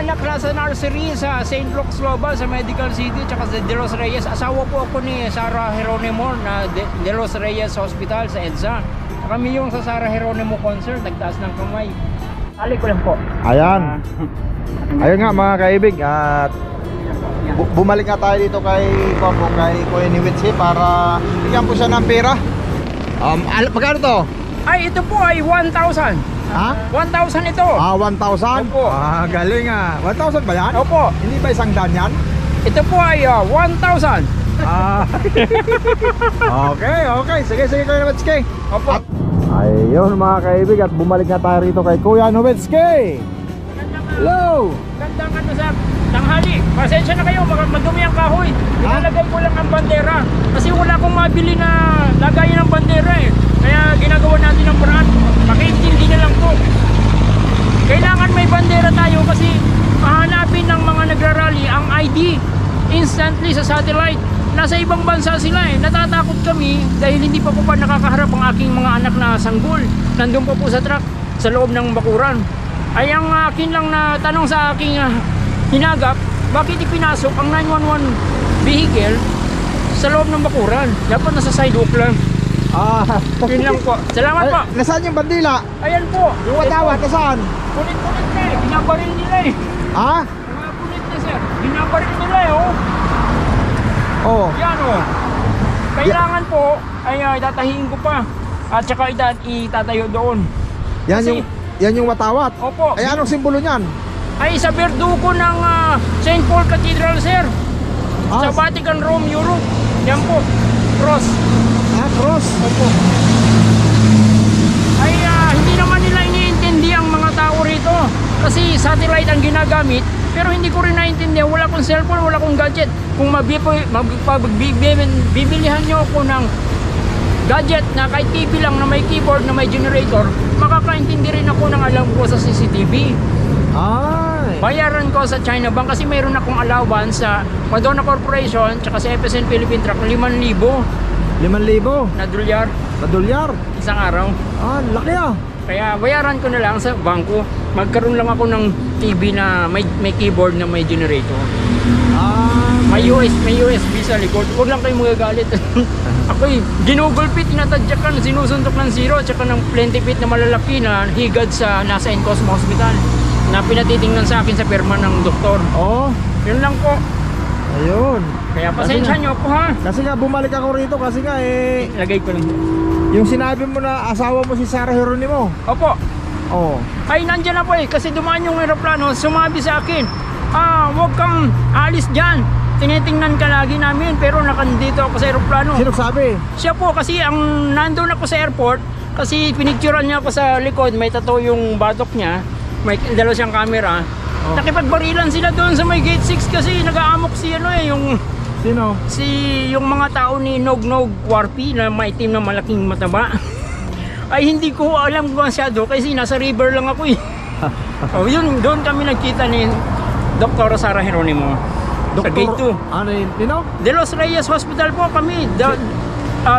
anak na sa nursery sa St. Luke's Global sa Medical City tsaka sa De Los Reyes. Asawa po ako ni Sarah Geronimo na De Los Reyes Hospital sa EDSA. Kami yung sa Sarah Geronimo concert, nagtaas ng kamay. Ali ko lang po. Ayan. Ayun nga mga kaibig, at bumalik nga tayo dito kay Kuya Niwitsi para bigyan po siya ng pera. Magkano to? Ay, ito po ay 1,000. Ha? 1,000 ito. 1,000? Opo. Galing 1,000 ba yan? Opo. Hindi ba isang daan yan? Ito po ay 1,000. Okay. Sige Kuya Niwitsi. Opo. Ayun mga kaibig, at bumalik nga tayo rito kay Kuya Niwitsi. Hello! Gandang ano sa tanghali. Pasensya na kayo, madumi ang kahoy. Ilalagay ko lang ang bandera. Kasi wala akong mabili na lagayan ng bandera eh. Kaya ginagawa natin ang paraan. Pakiintindi na lang po. Kailangan may bandera tayo kasi hahanapin ng mga nagrarally ang ID instantly sa satellite. Nasa ibang bansa sila eh. Natatakot kami dahil hindi pa po pa nakakaharap ang aking mga anak na sanggol. Nandun pa po sa truck sa loob ng bakuran. Ay ang akin lang na tanong sa aking hinagap, bakit ipinasok ang 911 vehicle sa loob ng bakuran? Dapat nasa sidewalk lang. Yun lang po. Salamat po. Nasaan yung bandila? Ayan po. Yung watawat, nasaan? Punit-punit na eh. Binabaril nila eh. Ha? Mga punit na sir. Binabaril nila eh oh. Oh. Yan oh. Kailangan po ay tatahiin ko pa. At saka itatayo doon. Yan yung watawat. Opo. Ay anong simbolo niyan? Ay sa berduko ng St. Paul Cathedral sir. Sa Vatican, Rome, Europe. Yan po. Cross. Cross. Opo. Ay hindi naman nila iniintindi ang mga tao rito. Kasi satellite ang ginagamit. Pero hindi ko rin naiintindihan. Wala akong cellphone, wala akong gadget. Kung bibilihan nyo ako ng gadget na kahit TV lang na may keyboard na may generator, makakaintindi rin ako ng alam ko sa CCTV. Bayaran ko sa China Bank kasi mayroon akong allowance sa Madonna Corporation tsaka sa FSN Philippine Truck 5,000 5,000 na dolyar na dolyar. isang araw. Laki Kaya bayaran ko na lang sa bangko. Magkaroon lang ako ng TV na may keyboard na may generator. May USB sa likod. Huwag lang kayo magagalit. Ako'y ginugulpit, tinatadyakan, sinusuntok ng zero tsaka ng plenty fit na malalaki na higad sa nasa Encosmo Hospital na pinatitingnan sa akin sa pirma ng doktor. Yun lang po. Ayun. Kaya pasensya nyo po ha. Kasi nga bumalik ako rito kasi nga Lagay ko lang. yung sinabi mo na asawa mo si Sarah Geronimo. Opo. Ay nandyan na po eh. Kasi dumaan yung aeroplano, sumabi sa akin, huwag kang alis dyan. Tinitingnan ka lagi namin pero nakandito ako sa aeroplano. Sino sabi? Siya po kasi ang nandun ako sa airport kasi pinicturean niya ako sa likod, may tattoo yung batok niya, may dalawa siyang camera. Nakipagbarilan sila doon sa may gate 6 kasi nag-aamok si yung Sino? yung mga tao ni Nog Warpi na maitim na malaking mataba. Ay hindi ko alam kung masyado kasi nasa river lang ako eh. Yun doon kami nagkita ni Dr. Sarah Geronimo. Sa gate 2. Ano yun? De Los Reyes Hospital po kami.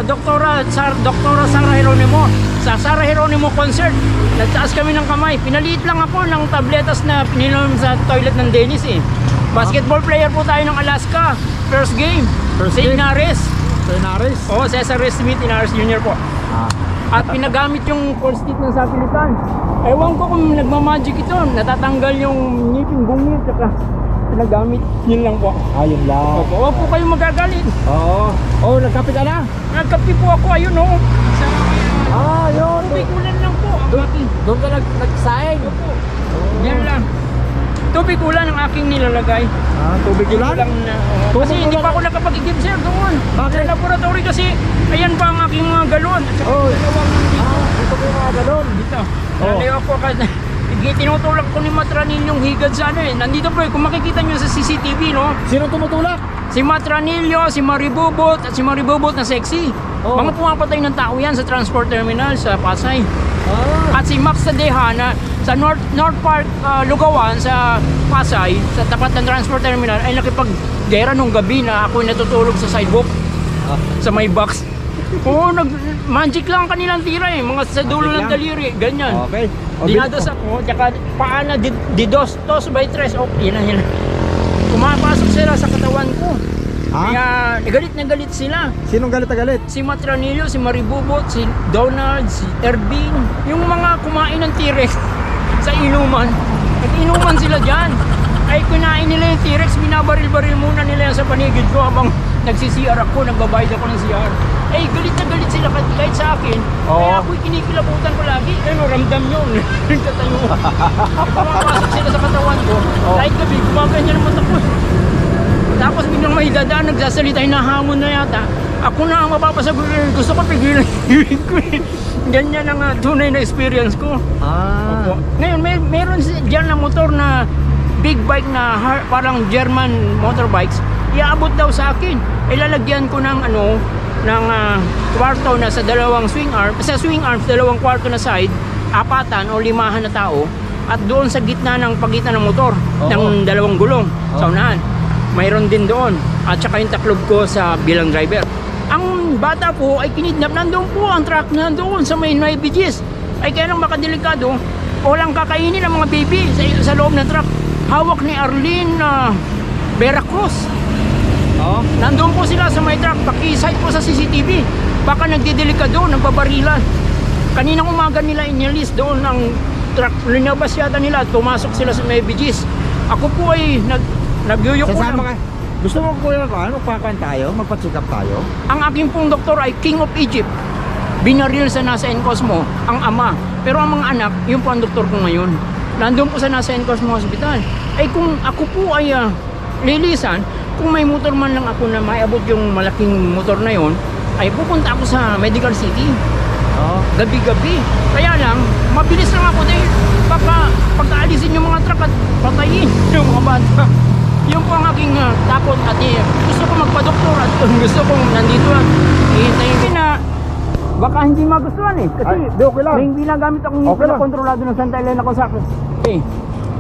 Doktora Sarah Geronimo. Sa Sarah Geronimo concert, nagtaas kami ng kamay. Pinaliit lang ako ng tabletas na pininom sa toilet ng Dennis eh. Basketball player po tayo ng Alaska. First game. St. Inares. Cesar Smith Inares Jr. po. At pinagamit yung first kit ng sapilitan. Ewan ko kung nagmamagic ito. Natatanggal yung ngipin, bungit, saka pinagamit. Yun lang po. Yun lang. Opo, huwag po kayong magagalit. Nagkape ka na? Nagkape po ako, ayun o. Yun. Tubig-ulan lang po. Doon ka nagsaing? Opo. Yan lang. Tubig-ulan ang aking nilalagay. Tubig-ulan? Kasi hindi pa ako nakapag-igib sir doon. Sa laboratory kasi, ayan pa ang aking mga galon. Ito ko yung mga galon. Dito. Nalayo ako kasi tinutulak ko ni Matranil yung higad sa nandito po kung makikita nyo sa CCTV Sino tumutulak? Si Matranillo, si Maribubot at si Maribubot na sexy. Mga pumapatay ng tao yan sa transport terminal sa Pasay. At si Max Tadeja na sa North Park Lugawan sa Pasay, sa tapat ng transport terminal ay nakipag-gera nung gabi na ako natutulog sa sidewalk sa may box. Oo, magic lang ang kanilang tira eh. Mga sa dulo Magic ng lang? daliri, ganyan. Okay. Dinados ako, tsaka paana di dos by tres. Oh, yun na. Pumapasok sila sa katawan ko. Ha? Kaya galit na galit sila. Sinong galit na galit? Si Matranillo, si Maribubot, si Donald, si Ervin. Yung mga kumain ng T-Rex sa inuman. Nag-inuman sila dyan. Ay kunain nila yung T-Rex, binabaril-baril muna nila yan sa panigid ko habang nagsi-CR ako, nagbabayad ako ng CR. Ay galit na galit sila kahit sa akin. Oo. Kaya ako'y kinikilabutan ko lagi. Ano, ramdam yun. Nagtatayo. Pumapasok sila sa katawan ko. Kahit gabi, gumaganyan naman ako. Tapos biglang may dadaan, nagsasalita, hinahamon na yata. Ako na ang mapapasagot. Gusto ko pigilan yung ibig ko eh. Ganyan ang tunay na experience ko. Opo. Ngayon, meron dyan na motor na big bike na parang German motorbikes. Iaabot daw sa akin. Ilalagyan ko ng kwarto na sa dalawang swing arm. Sa swing arms, dalawang kwarto na side, apatan o limahan na tao. At doon sa gitna ng pagitan ng motor, ng dalawang gulong sa unahan. Mayroon din doon. At saka yung taklob ko sa bilang driver. Ang bata po ay kinidnap. Nandoon po ang truck nandoon sa may Nueva Ecija. Ay kaya nang makadelikado, walang kakainin ang mga baby sa loob ng truck. Hawak ni Arlene Veracruz. Nandoon po sila sa may truck. Paki-sight po sa CCTV. Baka nagdidelikado, nagbabarilan. Kaninang umaga nila inalis doon ng truck. Linabas yata nila. Tumasok sila sa Nueva Ecija. Ako po ay nagyuyuko Sasama lang. ka. Gusto mo po yung magpakan tayo? Magpa-check up tayo? Ang aking pong doktor ay King of Egypt. Binaril sa nasa Encosmo, ang ama. Pero ang mga anak, yun po ang doktor ko ngayon. Nandun po sa nasa Encosmo Hospital. Ay kung ako po ay lilisan, kung may motor man lang ako na maiabot yung malaking motor na yon, ay pupunta ako sa Medical City. Gabi-gabi. Kaya lang, mabilis lang ako dahil baka pagkaalisin yung mga truck at patayin yung mga bata. Yun po ang aking takot at gusto ko magpa-doktor at gusto kong nandito at ihintayin ko na baka hindi magustuhan eh. Kasi okay lang. may ginagamit akong Okay lang. kontrolado ng Santa Elena ko sa akin. Okay.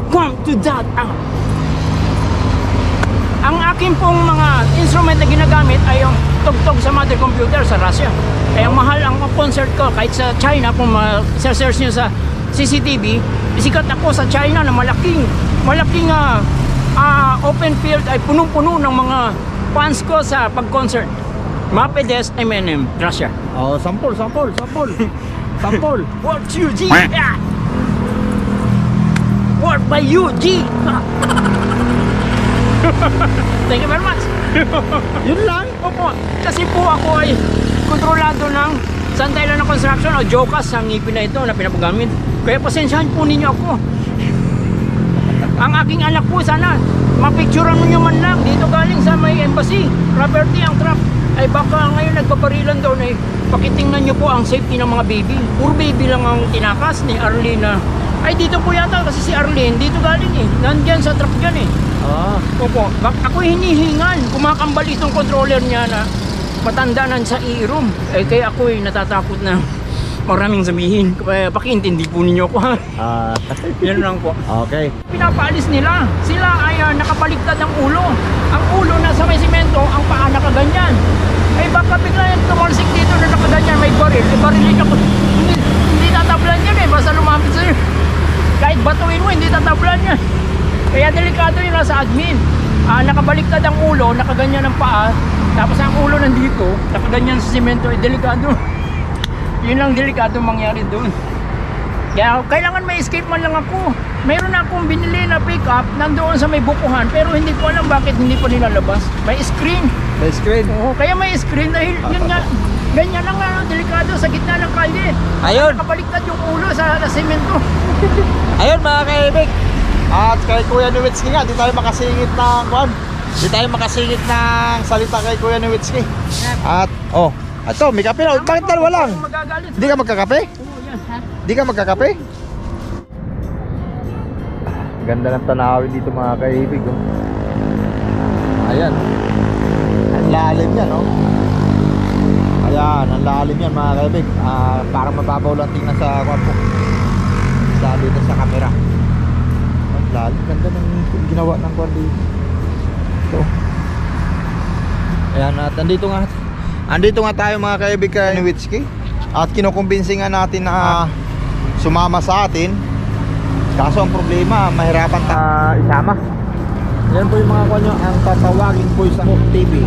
Come to that out. Ang akin pong mga instrument na ginagamit ay yung tugtog sa mother computer sa Russia. Kaya mahal ang concert ko kahit sa China, kung search nyo sa CCTV, sikat ako sa China na malaking open field ay punong-puno ng mga fans ko sa pag-concert. Mapedes M&M, Russia. Sample. What you G? Yeah. What by you G? Thank you very much. Yun lang. Opo, kasi po ako ay kontrolado ng Santa Elena Construction o Jocas ang ngipin na ito na pinapagamit. Kaya pasensyahan po ninyo ako. Ang aking anak po sana mapicturean nyo man lang dito galing sa may embassy. Property ang truck. Ay baka ngayon nagpaparilan doon ay pakitingnan nyo po ang safety ng mga baby. Puro baby lang ang tinakas ni Arlene. Ay dito po yata kasi si Arlene dito galing eh. Nandyan sa truck dyan eh. Opo, ako hinihingan. Kumakambal itong controller niya na matanda na sa e-room. Eh kaya ako natatakot na maraming sabihin. Kaya pakiintindi po ninyo ako ha. Yan lang po. Okay. Pinapaalis nila. Sila ay nakabaliktad ang ulo. Ang ulo nasa may simento, ang paa nakaganyan. Ay baka bigla yung tumalsik dito na nakaganyan, may baril. Eh barilin ako. Hindi tatablan yan eh. Basta lumapit sa'yo. Kahit batuin mo, hindi tatablan yan. Kaya delikado yun nasa admin. Nakabaliktad ang ulo, nakaganyan ang paa. Tapos ang ulo nandito, nakaganyan sa simento. Eh delikado. Yun lang delikado mangyari doon. Kaya kailangan may escape man lang ako. Mayroon akong binili na pick-up nandoon sa may bukuhan, pero hindi ko alam bakit hindi pa nilalabas. May screen. May screen. Oo, kaya may screen dahil yun nga, ganyan lang delikado sa gitna ng kalye. Ayun. Nakabaliktad yung ulo sa semento. Ayun mga kaibig. At kay Kuya Nowitzki nga, di tayo makasingit ng Di tayo makasingit ng salita kay Kuya Nowitzki. At ito, may kape na. Bakit dalawa lang? Magagalit. Di ka magkakape? Oo, yan. Di ka magkakape? Ganda ng tanawin dito mga kaibig. Ayan. Ang lalim yan, Ayan, ang lalim yan mga kaibig. Parang mababaw lang tingnan sa kwampo. Dito sa camera. Ang lalim. Ganda ng ginawa ng kwan dito. Ito. Ayan, at nandito nga Andito nga tayo mga kaibigan ni Witsky. At kinukumbinsi nga natin na sumama sa atin. Kaso ang problema, mahirapan isama. Yan po yung mga kanyo, ang tatawagin po sa Hook TV.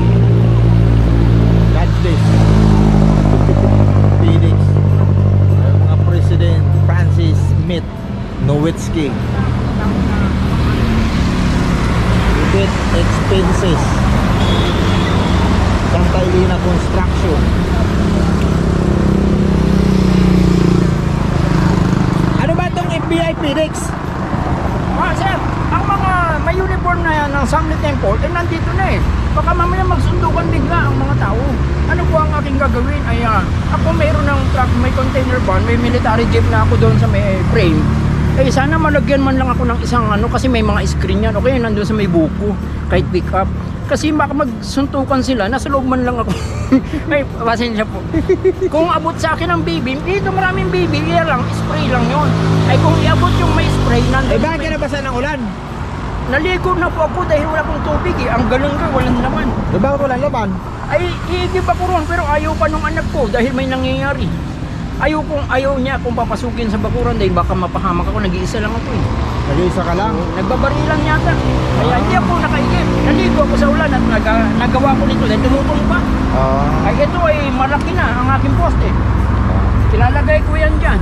God bless. Phoenix. Yung mga President Francis Smith Nowitzki. With expenses. Santa Elena Construction. Ano ba itong FBI Phoenix? Sir, ang mga may uniform na yan ng Samli Temple, nandito na eh. Baka mamaya magsundukan bigla ang mga tao. Ano po ang aking gagawin? Ay, ako mayroon ng truck, may container van, may military jeep na ako doon sa may frame. Eh, sana malagyan man lang ako ng isang kasi may mga screen yan. Okay, nandun sa may buko, kahit pick up. Kasi baka magsuntukan sila, nasa loob man lang ako. Ay, pasensya po. Kung abot sa akin ang baby, dito maraming baby, yan lang, spray lang yun. Ay, kung iabot yung may spray, nandun. bakit ka nabasa ng ulan? Naligo na po ako dahil wala pong tubig eh. Ang galon ko, walang laman. Bakit walang laman? Ay, iigib ako ron, pero ayaw pa nung anak ko dahil may nangyayari. Ayaw niya akong papasukin sa bakuran dahil baka mapahamak ako, nag-iisa lang ako eh. Nag-iisa ka lang? Nagbabarilan yata. Kaya hindi ako nakaigib. Naligo ako sa ulan at nagawa ko nito dahil tumutong pa. Ay ito ay malaki na ang aking poste. Kilalagay ko yan dyan.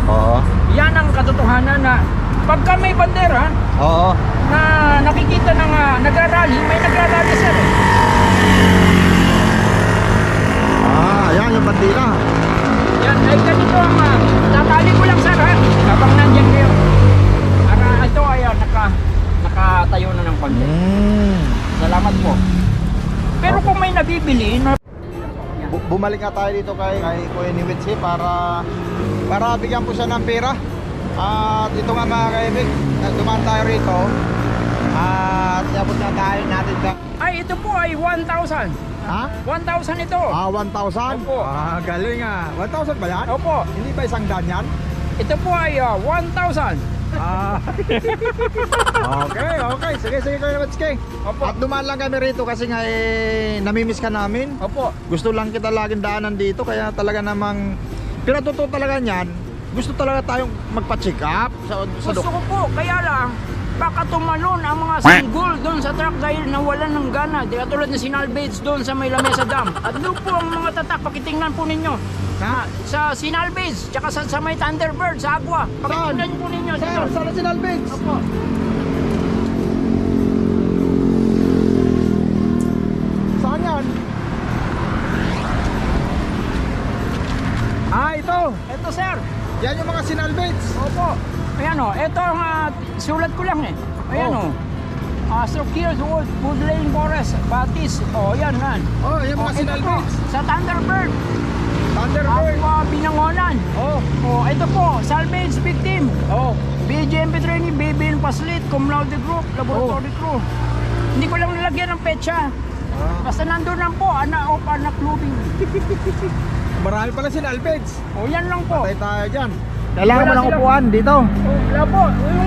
Oo. Yan ang katotohanan na pagka may bandera Oo. na nakikita ng nagrarally, may nagrarally sir eh. Ayan yung bandila. Yan, ay ganito ang tatali ko lang sir ha, habang nandyan kayo. Para ito ay nakatayo na ng konti. Salamat po. Pero kung may nabibili na Bumalik nga tayo dito kay Kuya ni Witsky para bigyan po siya ng pera. At ito nga mga kaibig, dumaan tayo rito. At iabot na tayo natin ka. ay ito po ay 1,000. Ha? 1,000 ito. 1,000? Opo. Galing 1,000 ba yan? Opo. Hindi ba 100 yan? Ito po ay 1,000. Okay. Sige Kuya Witsky. Opo. At dumaan lang kami rito kasi nga namimiss ka namin. Opo. Gusto lang kita laging daanan dito kaya talaga namang pinatuto talaga niyan. Gusto talaga tayong magpa-check up sa Gusto ko po, kaya lang baka tumalon ang mga single doon sa truck dahil nawalan ng gana. Di katulad ng Sinalbades doon sa may Lamesa Dam. At doon po ang mga tatak, pakitingnan po ninyo. Sa Sinalbades, tsaka sa may Thunderbird, sa Agua. Pakitingnan po ninyo. Sir, sana si Nalbeds. Opo. Saan yan? Ito. Ito sir. Yan yung mga sinalbeds. Opo. Ayan o, ito ang sulat ko lang eh. Ayan o. Structures, Wood Lane Forest, Batis. Yan yan. Yung mga Ito po, sinalbeds. sa Thunderbird. Thunderbird. Binangonan. Ito po, salvage victim. BGMP training, BBN Paslit, cum laude group, laboratory crew. Hindi ko lang nilagyan ng petsa. Basta nandun lang po, anak clubbing. Marami pala sinalbeds. Yan lang po. Patay tayo dyan. Kailangan mo Wala ng sila. upuan dito. Wala po,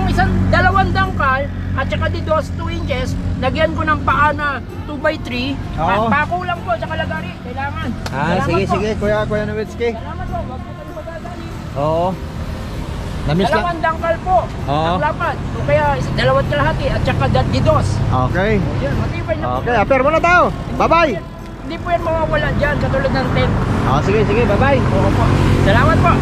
yung dalawang dangkal at saka dito 2 inches, lagyan ko ng paa na 2x3. Oo. Pako lang po, tsaka lagari. Kailangan. Salamat po. Sige. Kuya Nowitzki. Salamat po, wag po kayo magdadali. Oo. Namiss lang. Dalawang dangkal po. Oo. Ang lapat. O kaya dalawat kalahati at saka didos. Okay. Yan, matibay na po. Okay, apir muna tayo. Bye-bye. Hindi po yan mawawala dyan, katulad ng tent. Sige. Bye-bye. Oo po. Salamat po.